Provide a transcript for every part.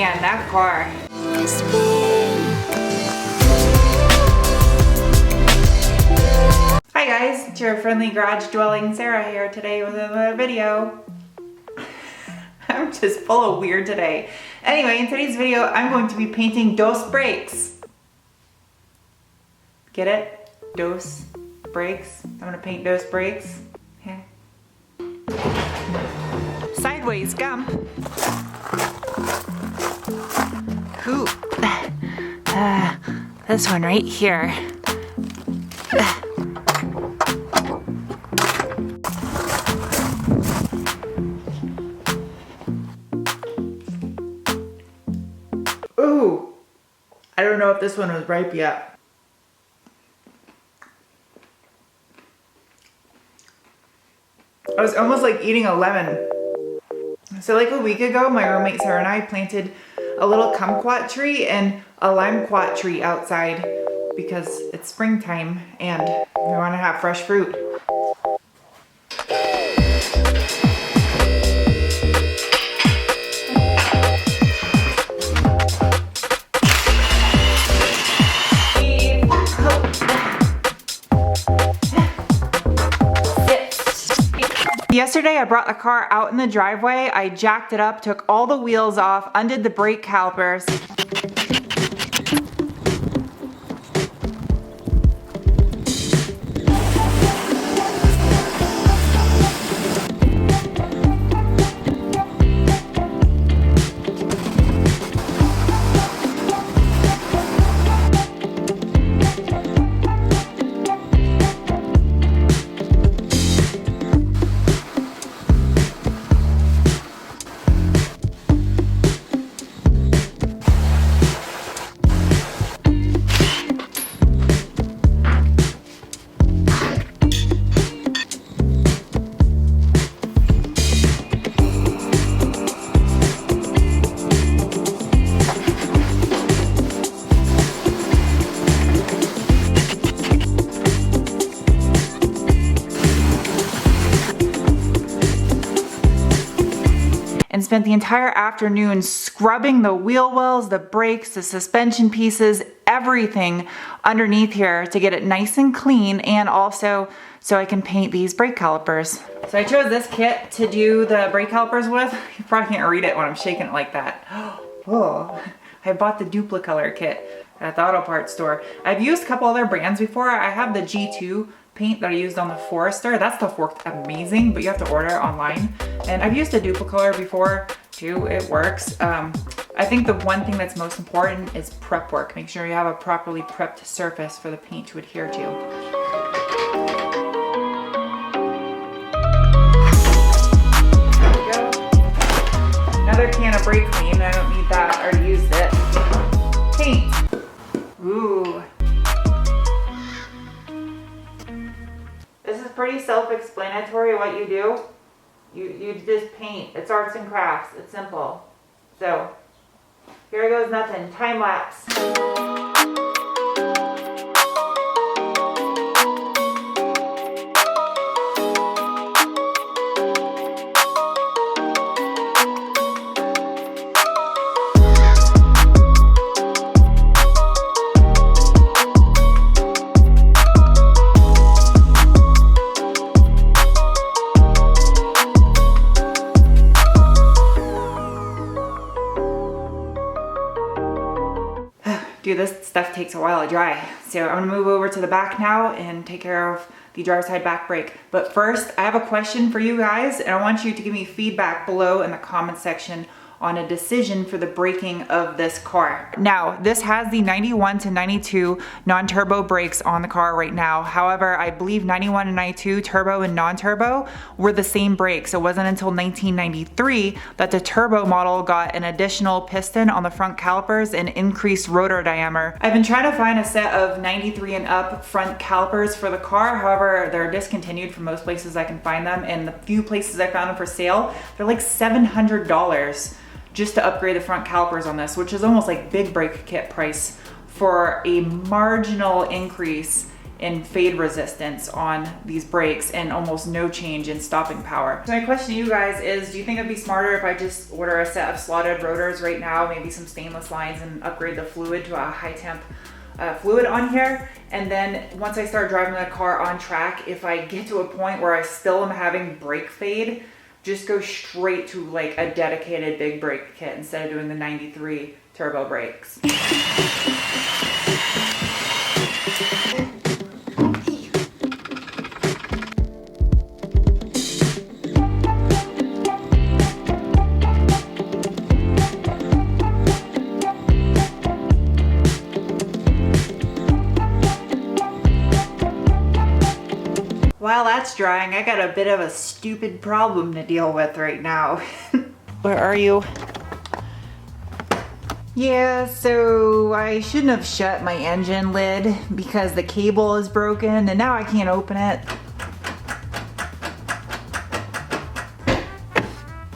Man, that car. Hi guys, it's your friendly garage dwelling Sarah here today with another video. I'm just full of weird today. Anyway, in today's video, I'm going to be painting dos brakes. Get it? Dos brakes. I'm gonna paint dos brakes. Yeah. Sideways gump. Ooh. This one right here. Ooh. I don't know if this one was ripe yet. I was almost like eating a lemon. So like a week ago, my roommate Sarah and I planted a little kumquat tree and a limequat tree outside because it's springtime and we want to have fresh fruit. Yesterday I brought the car out in the driveway, I jacked it up, took all the wheels off, undid the brake calipers. And spent the entire afternoon scrubbing the wheel wells, the brakes, the suspension pieces, everything underneath here to get it nice and clean, and also so I can paint these brake calipers. So I chose this kit to do the brake calipers with. You probably can't read it when I'm shaking it like that. Oh, I bought the Duplicolor kit at the auto parts store. I've used a couple other brands before. I have the G2 paint that I used on the Forester. That stuff worked amazing, but you have to order it online. And I've used a Duplicolor before too, it works. I think the one thing that's most important is prep work. Make sure you have a properly prepped surface for the paint to adhere to. There we go. Another can of brake clean. I don't need that, I already used it. Paint. Ooh. This is pretty self-explanatory what you do. You just paint. It's arts and crafts. It's simple. So, here goes nothing. Time lapse. Dude, this stuff takes a while to dry. So I'm gonna move over to the back now and take care of the driver's side back brake. But first, I have a question for you guys, and I want you to give me feedback below in the comment section on a decision for the braking of this car. Now, this has the 91 to 92 non-turbo brakes on the car right now. However, I believe 91 and 92 turbo and non-turbo were the same brakes. It wasn't until 1993 that the turbo model got an additional piston on the front calipers and increased rotor diameter. I've been trying to find a set of 93 and up front calipers for the car. However, they're discontinued from most places I can find them, and the few places I found them for sale, they're like $700 just to upgrade the front calipers on this, which is almost like big brake kit price for a marginal increase in fade resistance on these brakes and almost no change in stopping power. So my question to you guys is, do you think it'd be smarter if I just order a set of slotted rotors right now, maybe some stainless lines, and upgrade the fluid to a high temp fluid on here? And then once I start driving the car on track, if I get to a point where I still am having brake fade, just go straight to like a dedicated big brake kit instead of doing the 93 turbo brakes. While that's drying, I got a bit of a stupid problem to deal with right now. Where are you? Yeah, so I shouldn't have shut my engine lid because the cable is broken and now I can't open it.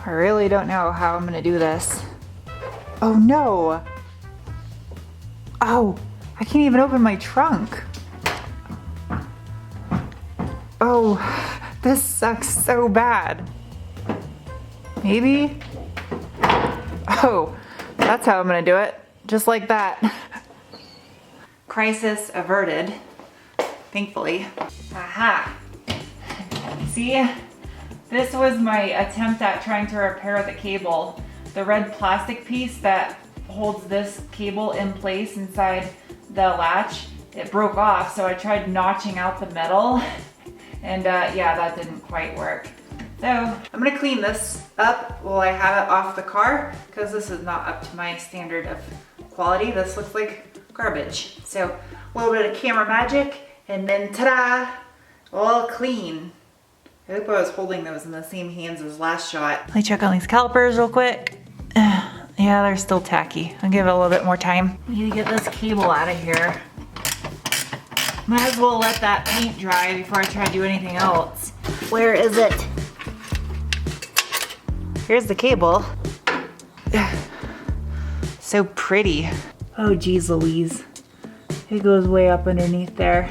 I really don't know how I'm gonna do this. Oh no! Oh, I can't even open my trunk. Oh, this sucks so bad. Maybe? Oh, that's how I'm gonna do it. Just like that. Crisis averted, thankfully. Aha! See? This was my attempt at trying to repair the cable. The red plastic piece that holds this cable in place inside the latch, it broke off, so I tried notching out the metal. And yeah, that didn't quite work. So I'm gonna clean this up while I have it off the car, because this is not up to my standard of quality. This looks like garbage. So a little bit of camera magic, and then ta-da, all clean. I hope I was holding those in the same hands as last shot. Let me check on these calipers real quick. Yeah, they're still tacky. I'll give it a little bit more time. I need to get this cable out of here. Might as well let that paint dry before I try to do anything else. Where is it? Here's the cable. So pretty. Oh geez Louise. It goes way up underneath there.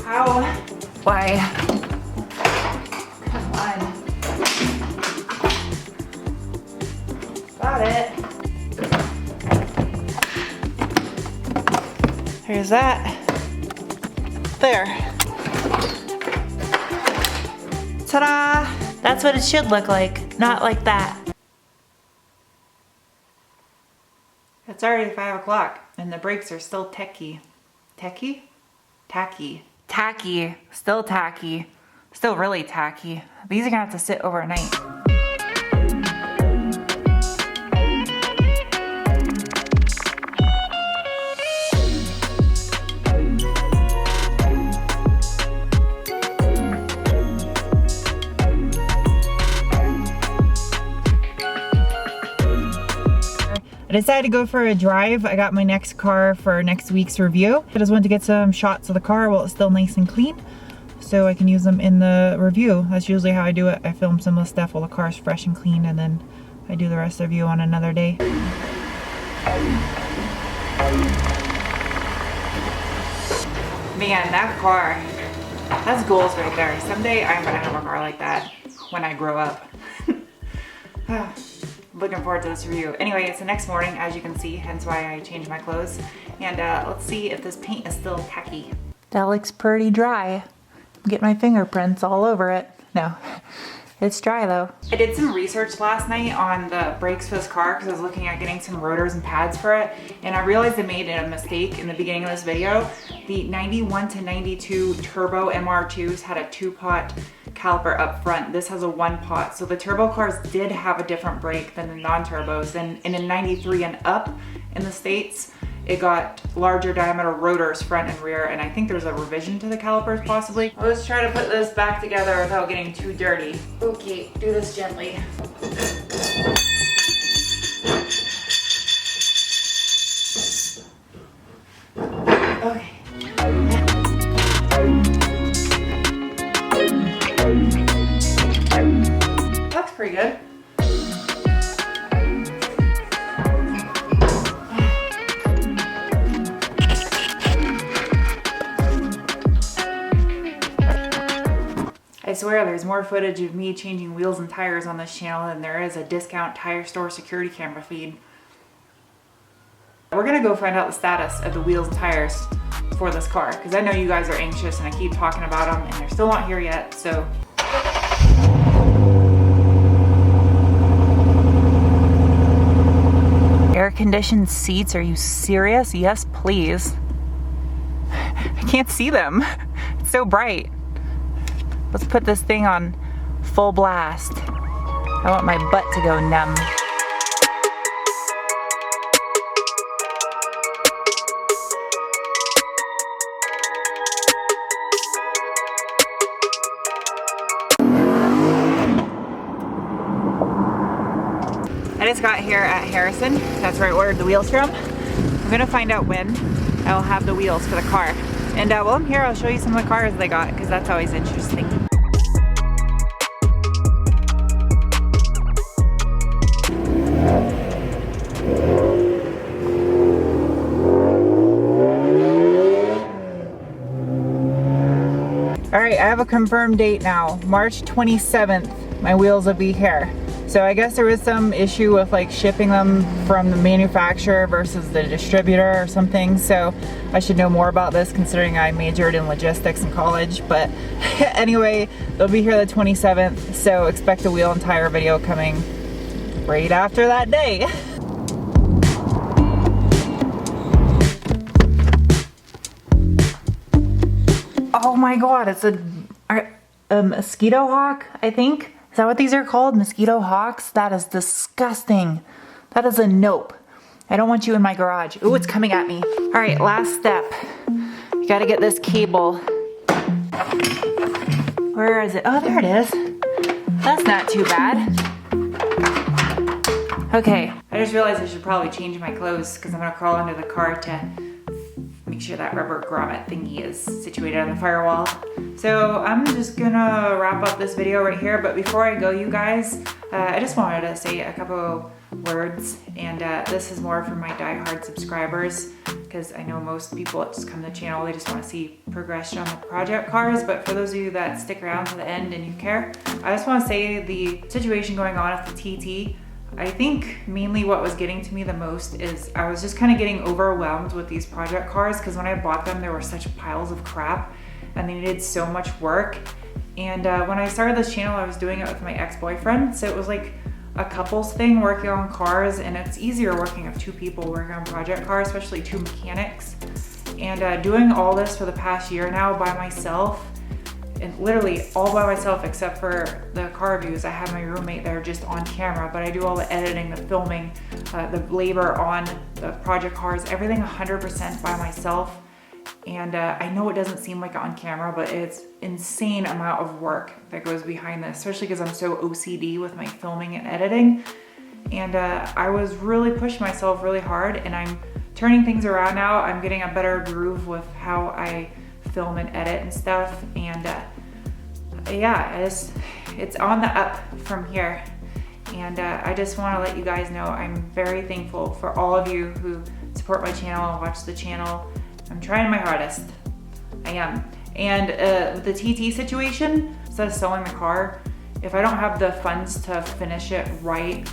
How? Why? Come on. Got it. Here's that. There. Ta-da! That's what it should look like, not like that. It's already 5 o'clock and the brakes are still techy. Techy? Tacky. Tacky. Still tacky. Still really tacky. These are gonna have to sit overnight. I decided to go for a drive. I got my next car for next week's review. I just wanted to get some shots of the car while it's still nice and clean, so I can use them in the review. That's usually how I do it. I film some of the stuff while the car's fresh and clean, and then I do the rest of the review on another day. Man, that car, that's goals right there. Someday I'm gonna have a car like that when I grow up. Looking forward to this review. Anyway, it's the next morning, as you can see, hence why I changed my clothes. And let's see if this paint is still tacky. That looks pretty dry. I'm getting my fingerprints all over it. No, it's dry though. I did some research last night on the brakes for this car because I was looking at getting some rotors and pads for it. And I realized I made a mistake in the beginning of this video. The 91 to 92 Turbo MR2s had a 2-pot caliper up front. This has a 1-pot. So the turbo cars did have a different brake than the non-turbos. And in 93 and up in the States, it got larger diameter rotors front and rear. And I think there's a revision to the calipers possibly. Let's try to put this back together without getting too dirty. Okay, do this gently. Okay. Looks pretty good. swear there's more footage of me changing wheels and tires on this channel than there is a discount tire store security camera feed. We're gonna go find out the status of the wheels and tires for this car, because I know you guys are anxious and I keep talking about them and they're still not here yet, so. Air-conditioned seats, are you serious? Yes, please. I can't see them. It's so bright. Let's put this thing on full blast. I want my butt to go numb. I just got here at Harrison. That's where I ordered the wheels from. I'm gonna find out when I'll have the wheels for the car. And while I'm here, I'll show you some of the cars they got, because that's always interesting. All right, I have a confirmed date now. March 27th, my wheels will be here. So I guess there was some issue with like shipping them from the manufacturer versus the distributor or something. So I should know more about this considering I majored in logistics in college. But anyway, they'll be here the 27th. So expect a wheel and tire video coming right after that day. Oh my God, it's a mosquito hawk, I think. Is that what these are called? Mosquito hawks? That is disgusting. That is a nope. I don't want you in my garage. Ooh, it's coming at me. All right, last step. You gotta get this cable. Where is it? Oh, there it is. That's not too bad. Okay, I just realized I should probably change my clothes because I'm gonna crawl under the car to make sure that rubber grommet thingy is situated on the firewall. So I'm just gonna wrap up this video right here, but before I go, you guys, I just wanted to say a couple words, and this is more for my diehard subscribers, because I know most people that just come to the channel, they just want to see progression on the project cars, but for those of you that stick around to the end and you care, I just want to say the situation going on with the TT, I think mainly what was getting to me the most is I was just kind of getting overwhelmed with these project cars, because when I bought them, there were such piles of crap and they needed so much work. And when I started this channel, I was doing it with my ex-boyfriend. So it was like a couples thing working on cars, and it's easier working with two people working on project cars, especially two mechanics. And doing all this for the past year now by myself, and literally all by myself except for the car reviews. I have my roommate there just on camera, but I do all the editing, the filming, the labor on the project cars, everything 100% by myself. And I know it doesn't seem like it on camera, but it's insane amount of work that goes behind this, especially because I'm so OCD with my filming and editing. And I was really pushing myself really hard, and I'm turning things around now. I'm getting a better groove with how I film and edit and stuff. And yeah, it's on the up from here. And I just want to let you guys know I'm very thankful for all of you who support my channel and watch the channel. I'm trying my hardest. I am. And with the TT situation, instead of selling the car, if I don't have the funds to finish it right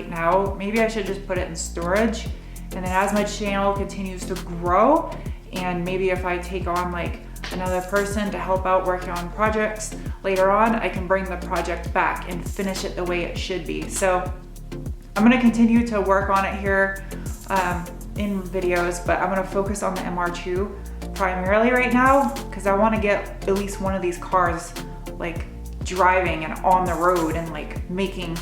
now, maybe I should just put it in storage. And then as my channel continues to grow, and maybe if I take on like another person to help out working on projects later on, I can bring the project back and finish it the way it should be. So I'm gonna continue to work on it here in videos, but I'm gonna focus on the MR2 primarily right now, because I wanna get at least one of these cars like driving and on the road and like making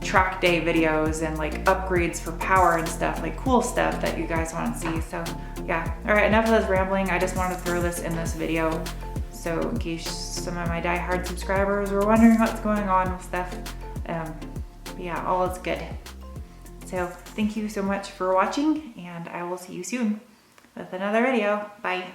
track day videos and like upgrades for power and stuff, like cool stuff that you guys want to see. So yeah, all right, enough of this rambling. I just wanted to throw this in this video, so in case some of my diehard subscribers were wondering what's going on with stuff, yeah, all is good. So thank you so much for watching, and I will see you soon with another video. Bye.